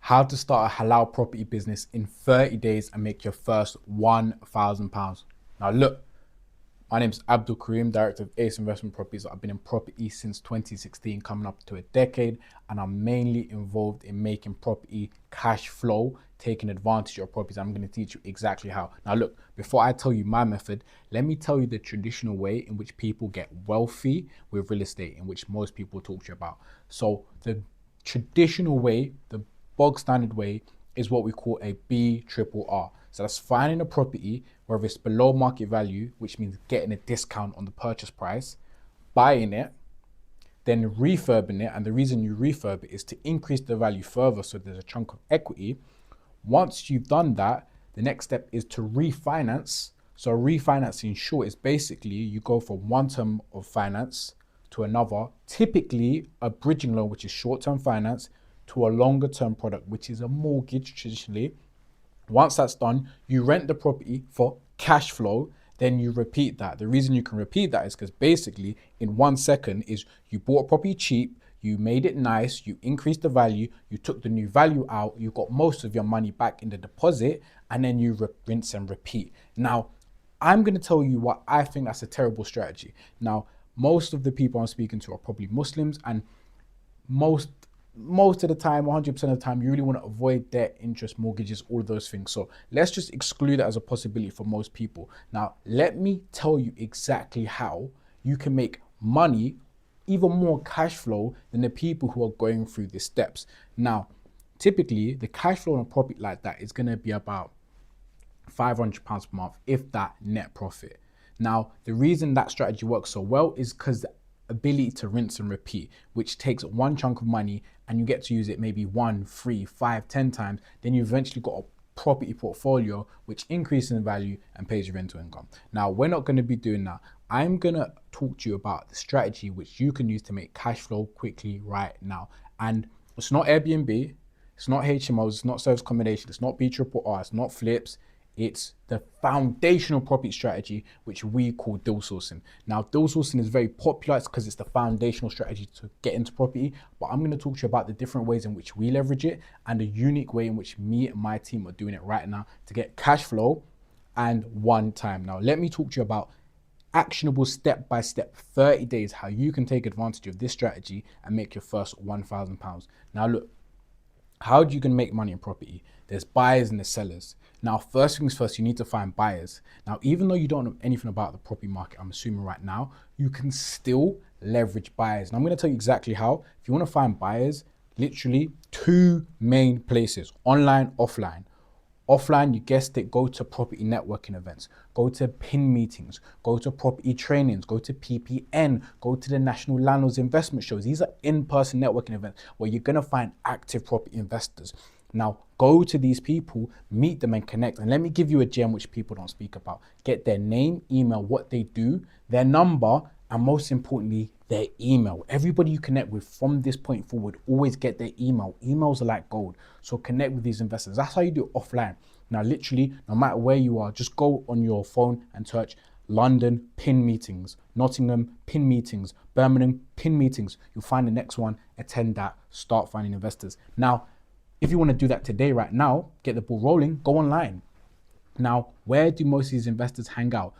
How to start a halal property business in 30 days and make your first £1,000. Now look, my name is Abdul Kareem, Director of Ace Investment Properties. I've been in property since 2016, coming up to a decade, and I'm mainly involved in making property cash flow, taking advantage of properties. I'm going to teach you exactly how. Now look, before I tell you my method, let me tell you the traditional way in which people get wealthy with real estate, in which most people talk to you about. So the traditional way, the bog standard way, is what we call a BRRR. So that's finding a property, whether it's below market value, which means getting a discount on the purchase price, buying it, then refurbing it. And the reason you refurb it is to increase the value further, so there's a chunk of equity. Once you've done that, the next step is to refinance. So refinancing, short, is basically you go from one term of finance to another, typically a bridging loan, which is short-term finance, to a longer term product, which is a mortgage traditionally. Once that's done, you rent the property for cash flow, then you repeat that. The reason you can repeat that is because basically in 1 second is you bought a property cheap, you made it nice, you increased the value, you took the new value out, you got most of your money back in the deposit, and then you rinse and repeat. Now, I'm going to tell you what I think that's a terrible strategy. Now, most of the people I'm speaking to are probably Muslims, and most of the time, 100% of the time, you really want to avoid debt, interest, mortgages, all of those things. So let's just exclude it as a possibility for most people. Now, let me tell you exactly how you can make money, even more cash flow than the people who are going through these steps. Now, typically, the cash flow on a property like that is going to be about £500 per month, if that, net profit. Now, the reason that strategy works so well is because the ability to rinse and repeat, which takes one chunk of money and you get to use it maybe 1, 3, 5, 10 times, then you eventually got a property portfolio which increases in value and pays your rental income. Now, we're not going to be doing that. I'm going to talk to you about the strategy which you can use to make cash flow quickly right now. And it's not Airbnb, it's not HMOs, it's not service accommodation, it's not BRRR, it's not flips. It's the foundational property strategy, which we call deal sourcing. Now, deal sourcing is very popular because it's the foundational strategy to get into property. But I'm going to talk to you about the different ways in which we leverage it and the unique way in which me and my team are doing it right now to get cash flow and one time. Now, let me talk to you about actionable step-by-step 30 days, how you can take advantage of this strategy and make your first £1,000. Now, look, how do you can make money in property? There's buyers and there's sellers. Now, first things first, you need to find buyers. Now, even though you don't know anything about the property market, I'm assuming right now, you can still leverage buyers. And I'm going to tell you exactly how. If you want to find buyers, literally 2 main places: online, offline. Offline, you guessed it, go to property networking events, go to PIN meetings, go to property trainings, go to PPN, go to the National Landlords Investment Shows. These are in-person networking events where you're going to find active property investors. Now, go to these people, meet them and connect. And let me give you a gem which people don't speak about. Get their name, email, what they do, their number, and most importantly, their email. Everybody you connect with from this point forward, always get their email. Emails are like gold. So connect with these investors. That's how you do it offline. Now, literally, no matter where you are, just go on your phone and search London PIN meetings, Nottingham PIN meetings, Birmingham PIN meetings. You'll find the next one, attend that, start finding investors. Now, if you want to do that today, right now, get the ball rolling, go online. Now, where do most of these investors hang out?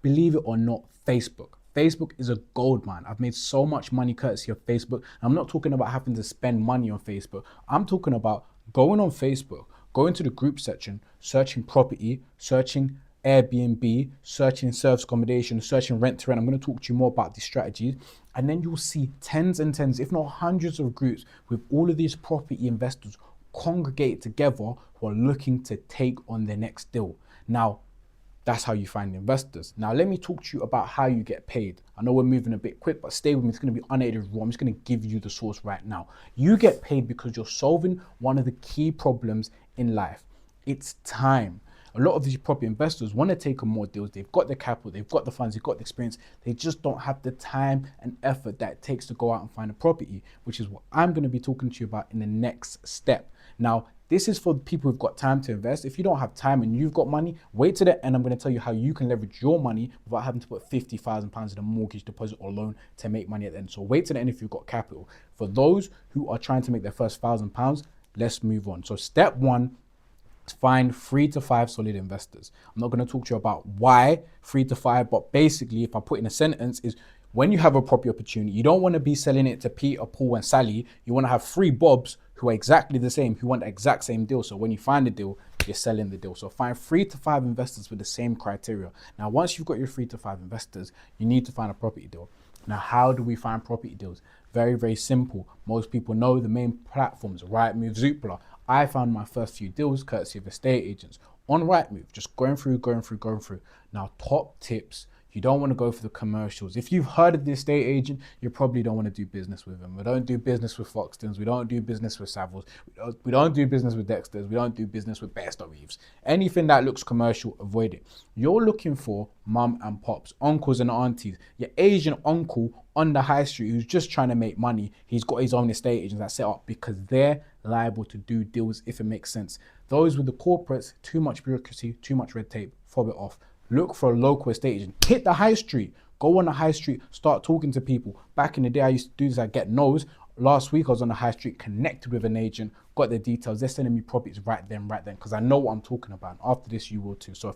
Believe it or not, Facebook. Facebook is a gold mine. I've made so much money courtesy of Facebook. I'm not talking about having to spend money on Facebook. I'm talking about going on Facebook, going to the group section, searching property, searching Airbnb, searching service accommodation, searching rent to rent. I'm going to talk to you more about these strategies. And then you'll see tens and tens, if not hundreds of groups with all of these property investors congregate together who are looking to take on their next deal. Now, that's how you find investors. Now, let me talk to you about how you get paid. I know we're moving a bit quick, but stay with me. It's going to be unaided raw. I'm just going to give you the source right now. You get paid because you're solving one of the key problems in life. It's time. A lot of these property investors want to take on more deals. They've got the capital, they've got the funds, they've got the experience. They just don't have the time and effort that it takes to go out and find a property, which is what I'm going to be talking to you about in the next step. Now, this is for people who've got time to invest. If you don't have time and you've got money, wait to the end. I'm going to tell you how you can leverage your money without having to put £50,000 in a mortgage deposit or loan to make money at the end. So wait to the end if you've got capital. For those who are trying to make their first £1,000, let's move on. So step one, find 3 to 5 solid investors. I'm not going to talk to you about why 3 to 5, but basically, if I put in a sentence, is when you have a property opportunity, you don't want to be selling it to Peter, Paul, and Sally. You want to have 3 Bobs who are exactly the same, who want the exact same deal. So when you find a deal, you're selling the deal. So find 3 to 5 investors with the same criteria. Now, once you've got your 3 to 5 investors, you need to find a property deal. Now, how do we find property deals? Very, very simple. Most people know the main platforms, Rightmove, Zoopla. I found my first few deals courtesy of estate agents on Rightmove, just going through. Now, top tips. You don't want to go for the commercials. If you've heard of the estate agent, you probably don't want to do business with them. We don't do business with Foxtons. We don't do business with Savills. We don't do business with Dexters. We don't do business with Best of Reeves. Anything that looks commercial, avoid it. You're looking for mum and pops, uncles and aunties, your Asian uncle on the high street who's just trying to make money. He's got his own estate agents that set up because they're liable to do deals if it makes sense. Those with the corporates, too much bureaucracy, too much red tape, fob it off. Look for a local estate agent. Hit the high street. Go on the high street. Start talking to people. Back in the day, I used to do this. I get no's. Last week, I was on the high street, connected with an agent, got the details. They're sending me properties right then, because I know what I'm talking about. And after this, you will too. So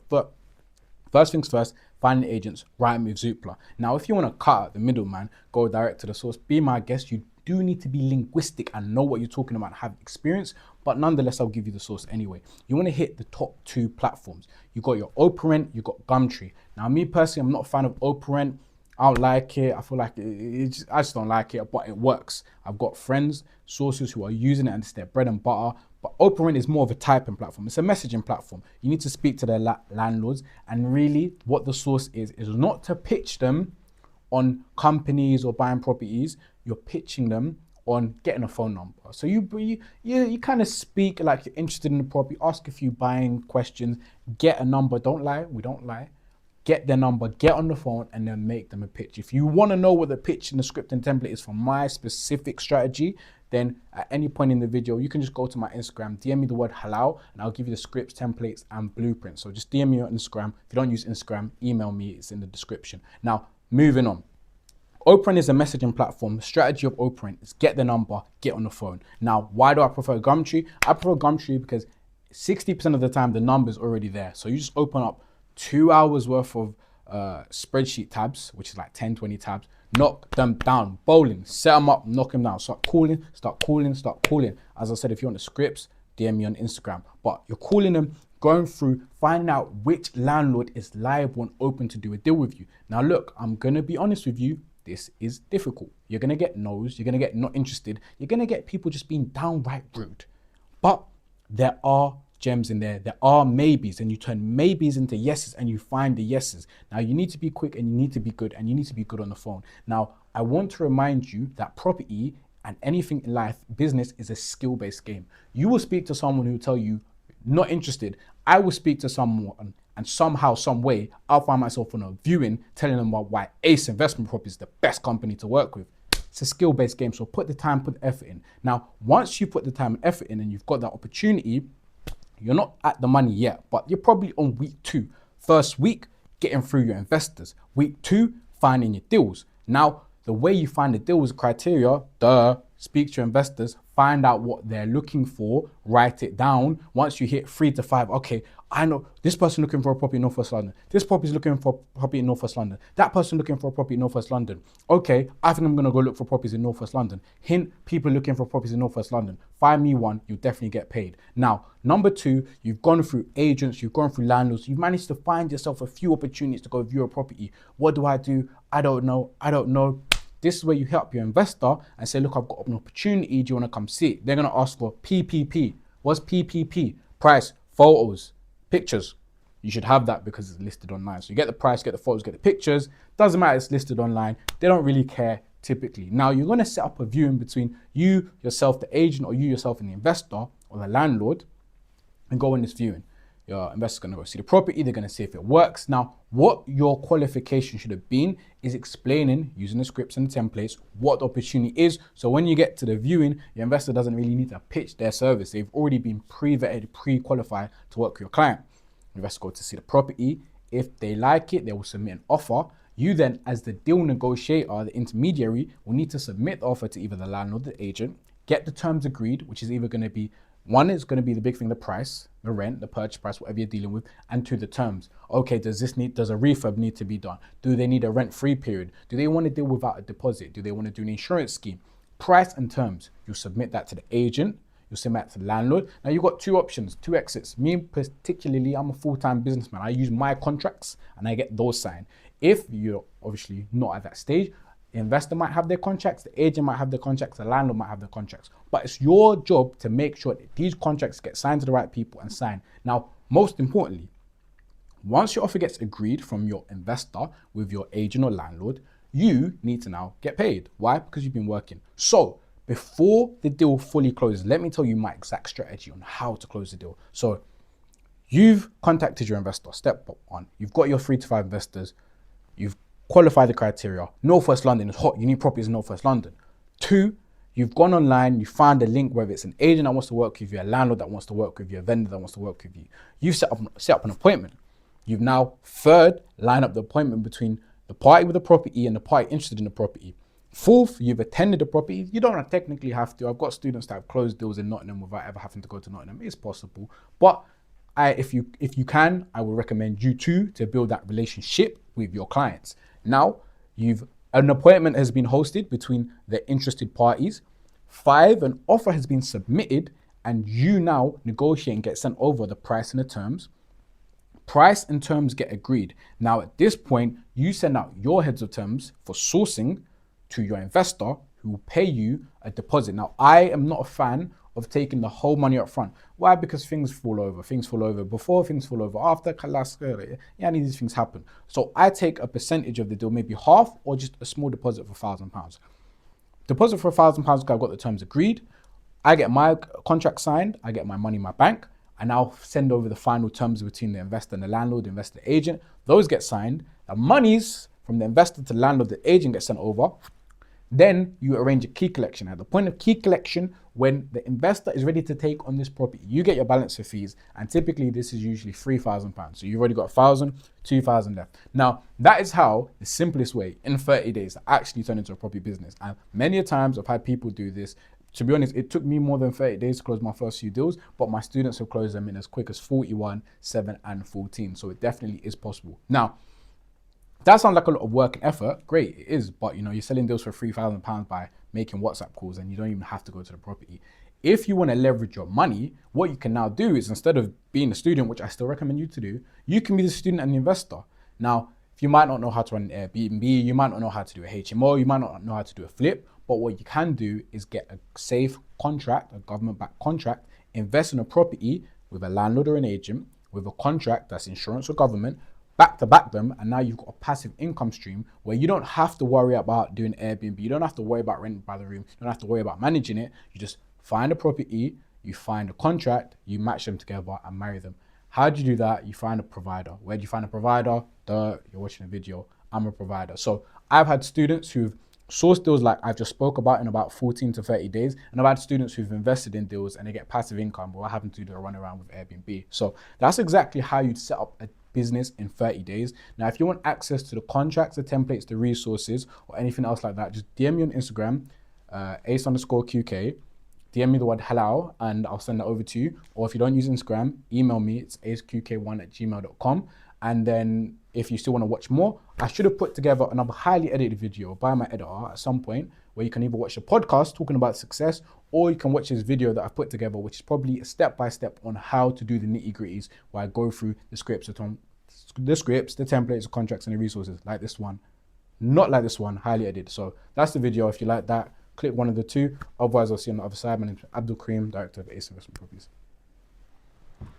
first things first, find the agents, Rightmove, Zoopla. Now, if you want to cut out the middleman, go direct to the source. Be my guest. You do need to be linguistic and know what you're talking about, have experience, but nonetheless, I'll give you the source anyway. You want to hit the top 2 platforms. You got your OpenRent, you got Gumtree. Now, me personally, I'm not a fan of OpenRent. I don't like it. I feel like I just don't like it, but it works. I've got friends, sources who are using it and it's their bread and butter. But OpenRent is more of a typing platform. It's a messaging platform. You need to speak to their landlords, and really what the source is not to pitch them on companies or buying properties. You're pitching them on getting a phone number. So you kind of speak like you're interested in the property, ask a few buying questions, get a number. Don't lie, we don't lie. Get their number, get on the phone, and then make them a pitch. If you want to know what the pitch and the script and template is for my specific strategy, then at any point in the video, you can just go to my Instagram, DM me the word halal, and I'll give you the scripts, templates, and blueprints. So just DM me on Instagram. If you don't use Instagram, email me, it's in the description. Now, moving on. OpenRent is a messaging platform. The strategy of OpenRent is get the number, get on the phone. Now, why do I prefer Gumtree? I prefer Gumtree because 60% of the time, the number's already there. So you just open up 2 hours worth of spreadsheet tabs, which is like 10, 20 tabs, knock them down, bowling, set them up, knock them down, start calling. As I said, if you want the scripts, DM me on Instagram. But you're calling them, going through, finding out which landlord is liable and open to do a deal with you. Now, look, I'm going to be honest with you. This is difficult. You're going to get no's. You're going to get not interested. You're going to get people just being downright rude. But there are gems in there. There are maybes, and you turn maybes into yeses and you find the yeses. Now, you need to be quick and you need to be good, and you need to be good on the phone. Now, I want to remind you that property and anything in life, business is a skill-based game. You will speak to someone who will tell you, not interested. I will speak to someone and somehow, some way, I'll find myself on a viewing telling them about why Ace Investment Property is the best company to work with. It's a skill-based game, so put the time, put the effort in. Now, once you put the time and effort in and you've got that opportunity, you're not at the money yet, but you're probably on week 2. First week, getting through your investors. Week 2, finding your deals. Now, the way you find the deals criteria, speak to your investors, find out what they're looking for, write it down. Once you hit 3 to 5, okay, I know this person looking for a property in North West London. This property is looking for a property in North West London. That person looking for a property in North West London. Okay, I think I'm gonna go look for properties in North West London. Hint, people looking for properties in North West London. Find me one, you'll definitely get paid. Now, number 2, you've gone through agents, you've gone through landlords, you've managed to find yourself a few opportunities to go view a property. What do? I don't know. This is where you help your investor and say, look, I've got an opportunity. Do you want to come see it? They're going to ask for PPP. What's PPP? Price, photos, pictures. You should have that because it's listed online. So you get the price, get the photos, get the pictures. Doesn't matter, it's listed online. They don't really care typically. Now, you're going to set up a viewing between you, yourself, the agent, or you, yourself, and the investor or the landlord, and go on this viewing. Your investor's going to go see the property. They're going to see if it works. Now, what your qualification should have been is explaining, using the scripts and the templates, what the opportunity is. So when you get to the viewing, your investor doesn't really need to pitch their service. They've already been pre-vetted, pre-qualified to work with your client. Investor go to see the property. If they like it, they will submit an offer. You then, as the deal negotiator, the intermediary, will need to submit the offer to either the landlord or the agent, get the terms agreed, which is either going to be One is going to be the big thing, the price, the rent, the purchase price, whatever you're dealing with, and two, the terms. Okay, does a refurb need to be done? Do they need a rent-free period? Do they want to deal without a deposit? Do they want to do an insurance scheme? Price and terms. You submit that to the agent. You submit that to the landlord. Now you've got two options, two exits. Me particularly, I'm a full-time businessman. I use my contracts and I get those signed. If you're obviously not at that stage, the investor might have their contracts, the agent might have their contracts, the landlord might have their contracts. But it's your job to make sure that these contracts get signed to the right people and signed. Now, most importantly, once your offer gets agreed from your investor with your agent or landlord, you need to now get paid. Why? Because you've been working. So before the deal fully closes, let me tell you my exact strategy on how to close the deal. So you've contacted your investor, step one. You've got your 3 to 5 investors. You've qualified the criteria. Northwest London is hot. You need properties in Northwest London. 2, you've gone online, you found a link, whether it's an agent that wants to work with you, a landlord that wants to work with you, a vendor that wants to work with you. You've set up an appointment. You've now, third, line up the appointment between the party with the property and the party interested in the property. Fourth, you've attended the property. You don't technically have to. I've got students that have closed deals in Nottingham without ever having to go to Nottingham. It's possible. But if you can, I would recommend you to build that relationship with your clients. Now, an appointment has been hosted between the interested parties. 5, an offer has been submitted, and you now negotiate and get sent over the price and the terms. Price and terms get agreed. Now, at this point, you send out your heads of terms for sourcing to your investor, who will pay you a deposit. Now, I am not a fan of taking the whole money up front. Why? Because things fall over. Things fall over before, things fall over after. These things happen. So I take a percentage of the deal, maybe half or just a small deposit for £1,000. Deposit for £1,000 because I've got the terms agreed. I get my contract signed. I get my money in my bank. And I'll send over the final terms between the investor and the landlord, the investor, the agent. Those get signed. The monies from the investor to the landlord, the agent get sent over. Then you arrange a key collection. At the point of key collection, when the investor is ready to take on this property, you get your balance of fees, and typically this is usually £3,000. So you've already got 1,000, 2,000 left. Now, that is how the simplest way in 30 days to actually turn into a property business. And many a times I've had people do this. To be honest, it took me more than 30 days to close my first few deals, but my students have closed them in as quick as 41, 7, and 14. So it definitely is possible. Now, that sounds like a lot of work and effort. Great, it is. But you're selling deals for £3,000 by making WhatsApp calls, and you don't even have to go to the property. If you want to leverage your money, what you can now do is, instead of being a student, which I still recommend you to do, you can be the student and the investor. Now, if you might not know how to run an Airbnb, you might not know how to do a HMO, you might not know how to do a flip, but what you can do is get a safe contract, a government-backed contract, invest in a property with a landlord or an agent, with a contract that's insurance or government, back them, and now you've got a passive income stream where you don't have to worry about doing Airbnb, you don't have to worry about renting by the room, you don't have to worry about managing it. You just find a property, you find a contract, you match them together and marry them. How do you do that? You find a provider. Where do you find a provider? You're watching a video. I'm a provider. So I've had students who've sourced deals like I've just spoke about in about 14 to 30 days. And I've had students who've invested in deals and they get passive income, but I happen to do a run around with Airbnb. So that's exactly how you'd set up a business in 30 days. Now, if you want access to the contracts, the templates, the resources, or anything else like that, just DM me on Instagram, ace_QK. DM me the word halal and I'll send that over to you. Or if you don't use Instagram, email me. It's aceqk1@gmail.com. And then if you still want to watch more, I should have put together another highly edited video by my editor at some point where you can either watch the podcast talking about success, or you can watch this video that I've put together, which is probably a step-by-step on how to do the nitty-gritties, where I go through the scripts, the templates, the contracts, and the resources, like this one. Not like this one, highly edited. So that's the video. If you like that, click one of the two. Otherwise, I'll see you on the other side. My name is Abdul Kareem, Director of Ace Investment Properties.